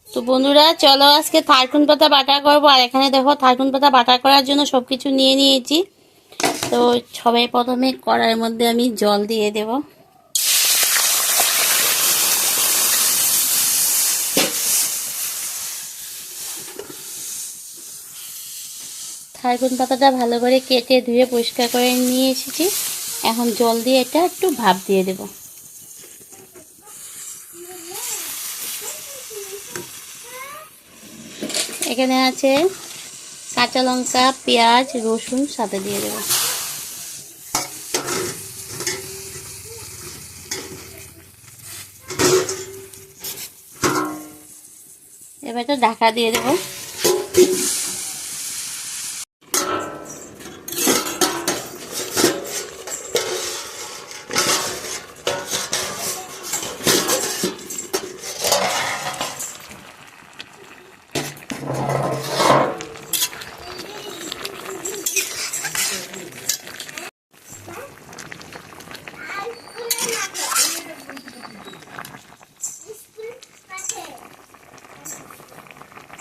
তো বন্ধুরা চলো আজকে থারকুন পাতা বাটা করবো। আর এখানে দেখো থারকুন পাতা বাটা করার জন্য সবকিছু নিয়ে নিয়েছি। তো সবাই প্রথমে কড়াইয়ের মধ্যে আমি জল দিয়ে দেব। থারকুন পাতাটা ভালো করে কেটে ধুয়ে পরিষ্কার করে নিয়ে এসেছি। এখন জল দিয়ে এটা একটু ভাপ দিয়ে দেব। এখানে আছে কাঁচা লঙ্কা, পেঁয়াজ, রসুন সাথে দিয়ে দেব। এবার তো ঢাকা দিয়ে দেব।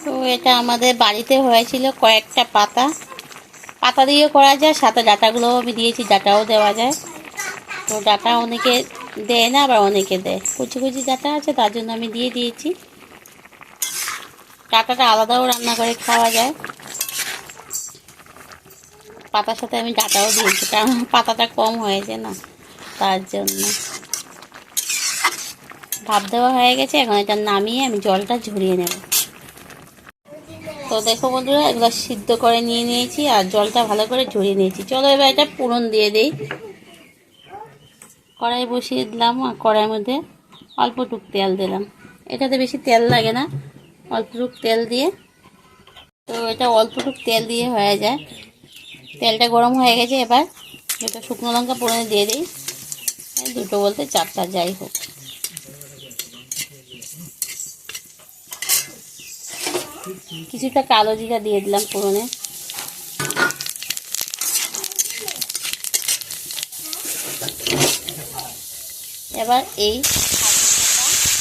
তো এটা আমাদের বাড়িতে হয়েছিল কয়েকটা পাতা দিয়ে করা যায়, সাথে ডাঁটাগুলোও আমি দিয়েছি, ডাঁটাও দেওয়া যায়। তো ডাঁটা অনেকে দেয় না, আবার অনেকে দেয়। কুচি কুচি ডাঁটা আছে তার জন্য আমি দিয়ে দিয়েছি। ডাঁটাটা আলাদাও রান্না করে খাওয়া যায়। পাতার সাথে আমি ডাঁটাও দিয়েছি, কারণ পাতাটা কম হয়েছে না, তার জন্য। ভাপ দেওয়া হয়ে গেছে, এখন এটা নামিয়ে আমি জলটা ঝরিয়ে নেব। তো দেখো বন্ধুরা, এগুলো সিদ্ধ করে নিয়ে নিয়েছি আর জলটা ভালো করে ঝরিয়ে নিয়েছি। চলো এবার এটা ফোড়ন দিয়ে দিই। কড়াই বসিয়ে দিলাম আর কড়াইয়ের মধ্যে অল্পটুক তেল দিলাম। এটাতে বেশি তেল লাগে না, অল্পটুক তেল দিয়ে। তো এটা অল্পটুক তেল দিয়ে হয়ে যায়। তেলটা গরম হয়ে গেছে, এবার দুটো শুকনো লঙ্কা ফোড়নে দিয়ে দিই। দুটো বলতে চারটা, যাই হোক। কিছুটা কালো জিরা দিয়ে দিলাম ফোড়নে। এবার এই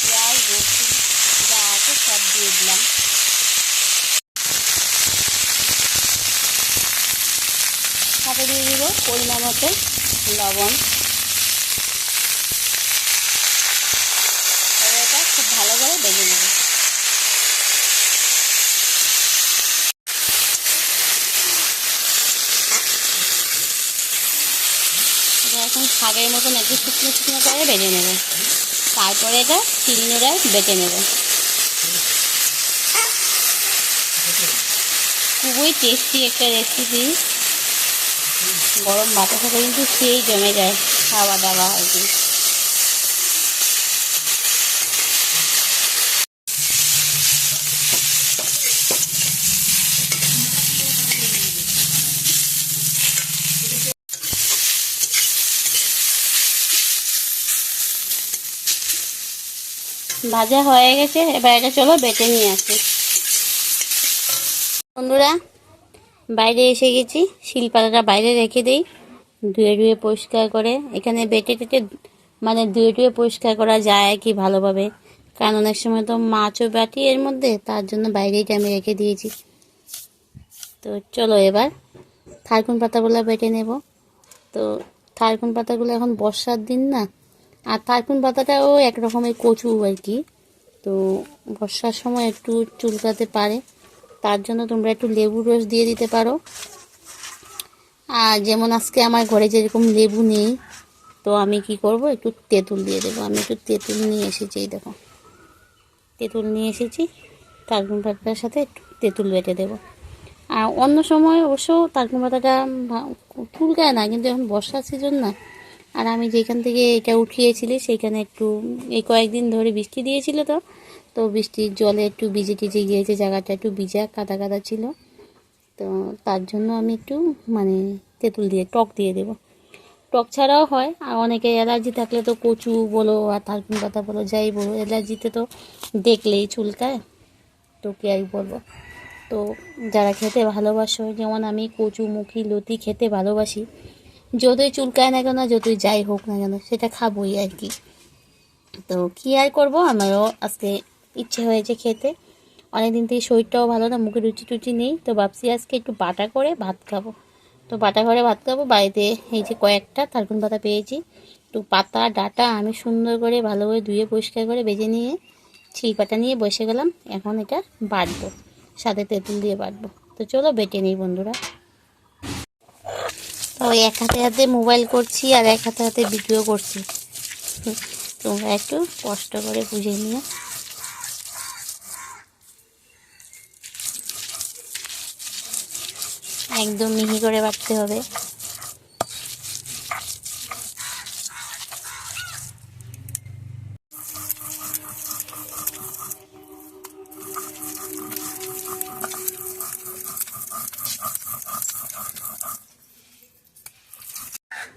পেঁয়াজ, রসুন যা আছে সব দিয়ে দিলাম। সাথে দিয়ে দিব পরিমাণ মতো লবণ। এবার এটা খুব ভালো করে ভেজে নেব। এখন শাকের মতন একটু শুকনো শুকনো করে ভেজে নেব। তারপরে এটা শিলনোড়ায় বেটে নেব। খুবই টেস্টি একটা রেসিপি। গরম ভাতের সাথে কিন্তু সেই জমে যায় খাওয়া দাওয়া আর কি। ভাজা হয়ে গেছে, এবার এটা চলো বেটে নিয়ে আসি। বন্ধুরা বাইরে এসে গেছি, শিলপাটাটা বাইরে রেখে দিই ধুয়ে ধুয়ে পরিষ্কার করে। এখানে বেটে টেটে মানে ধুয়ে ধুয়ে পরিষ্কার করা যায় কি ভালোভাবে, কারণ অনেক সময় তো মাছও বাটি এর মধ্যে, তার জন্য বাইরেই আমি রেখে দিয়েছি। তো চলো এবার থারকুন পাতাগুলো বেটে নেব। তো থারকুন পাতাগুলো এখন বর্ষার দিন না, আর থারকুন পাতাটাও এক রকমের কচু আর কি। তো বর্ষার সময় একটু চুলকাতে পারে, তার জন্য তোমরা একটু লেবুর রস দিয়ে দিতে পারো। আর যেমন আজকে আমার ঘরে যেরকম লেবু নেই, তো আমি কি করব, একটু তেঁতুল দিয়ে দেবো। আমি একটু তেঁতুল নিয়ে এসেছি, এই দেখো তেঁতুল নিয়ে এসেছি। থারকুন পাতার সাথে একটু তেঁতুল বেটে দেবো। আর অন্য সময় অবশ্য থারকুন পাতাটা চুলকায় না, কিন্তু এখন বর্ষার সিজন না। আর আমি যেখান থেকে এটা উঠিয়েছিলি সেইখানে একটু এই কয়েকদিন ধরে বৃষ্টি দিয়েছিল, তো বৃষ্টির জলে একটু ভিজে টিজে গিয়েছে, জায়গাটা একটু ভিজা কাদা কাদা ছিল। তো তার জন্য আমি একটু মানে তেঁতুল দিয়ে টক দিয়ে দেবো। টক ছাড়াও হয়, আর অনেকে অ্যালার্জি থাকলে তো কচু বলো আর থারকুন পাতা বলো যাই বলো, অ্যালার্জিতে তো দেখলেই চুলকায়। তো কি আর বলবো। তো যারা খেতে ভালোবাসো, যেমন আমি কচু মুখি লতি খেতে ভালোবাসি, যতই চুলকায় না কেন, যতই যাই হোক না কেন, সেটা খাবোই আর কি। তো কী আর করবো, আমারও আজকে ইচ্ছে হয়েছে খেতে। অনেকদিন থেকে শরীরটাও ভালো না, মুখে রুচি টুচি নেই, তো ভাবছি আজকে একটু বাটা করে ভাত খাবো। তো বাটা করে ভাত খাবো, বাড়িতে এই যে কয়েকটা থারকুন পাতা পেয়েছি, তো পাতা ডাটা আমি সুন্দর করে ভালো করে ধুয়ে পরিষ্কার করে বেজে নিয়ে ছিলপাটা নিয়ে বসে গেলাম। এখন এটা বাটবো, সাথে তেঁতুল দিয়ে বাটবো। তো চলো বেটে নিই বন্ধুরা। তো এক হাতে হাতে মোবাইল করছি আর এক হাতে হাতে ভিডিও করছি, তোমরা একটু কষ্ট করে বুঝে নিও। একদম মিহি করে বাটতে হবে।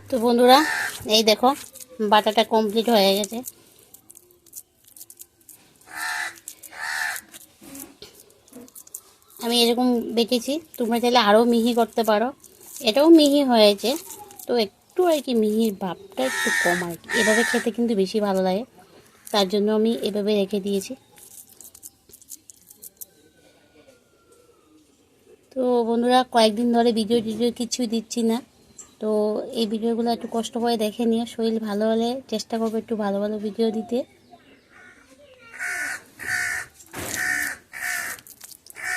তো বন্ধুরা, এই দেখো বাটাটা কমপ্লিট হয়ে গেছে। আমি এরকম বেটেছি, তোমরা চাইলে আরও মিহি করতে পারো। এটাও মিহি হয়েছে, তো একটু আর কি মিহির ভাবটা একটু কম আর কি। এভাবে খেতে কিন্তু বেশি ভালো লাগে, তার জন্য আমি এভাবে রেখে দিয়েছি। তো বন্ধুরা, কয়েকদিন ধরে ভিডিও কিছু দিচ্ছি না, তো এই ভিডিওগুলো একটু কষ্ট করে দেখে নিও। শরীর ভালো হলে চেষ্টা করবো একটু ভালো ভালো ভিডিও দিতে।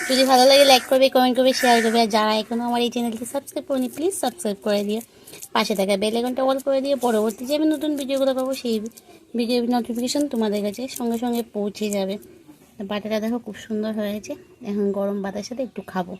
যদি ভালো লাগে লাইক করবে, কমেন্ট করবে, শেয়ার করবে। আর যারা এখনও আমার এই চ্যানেলটি সাবস্ক্রাইব করেনি, প্লিজ সাবস্ক্রাইব করে দিও। পাশে থাকা বেল আইকনটা অল করে দিয়ে পরবর্তী যে আমি নতুন ভিডিওগুলো পাবো, সেই ভিডিও নোটিফিকেশন তোমাদের কাছে সঙ্গে সঙ্গে পৌঁছে যাবে। বাটাটা দেখো খুব সুন্দর হয়েছে, এখন গরম ভাতের সাথে একটু খাবো।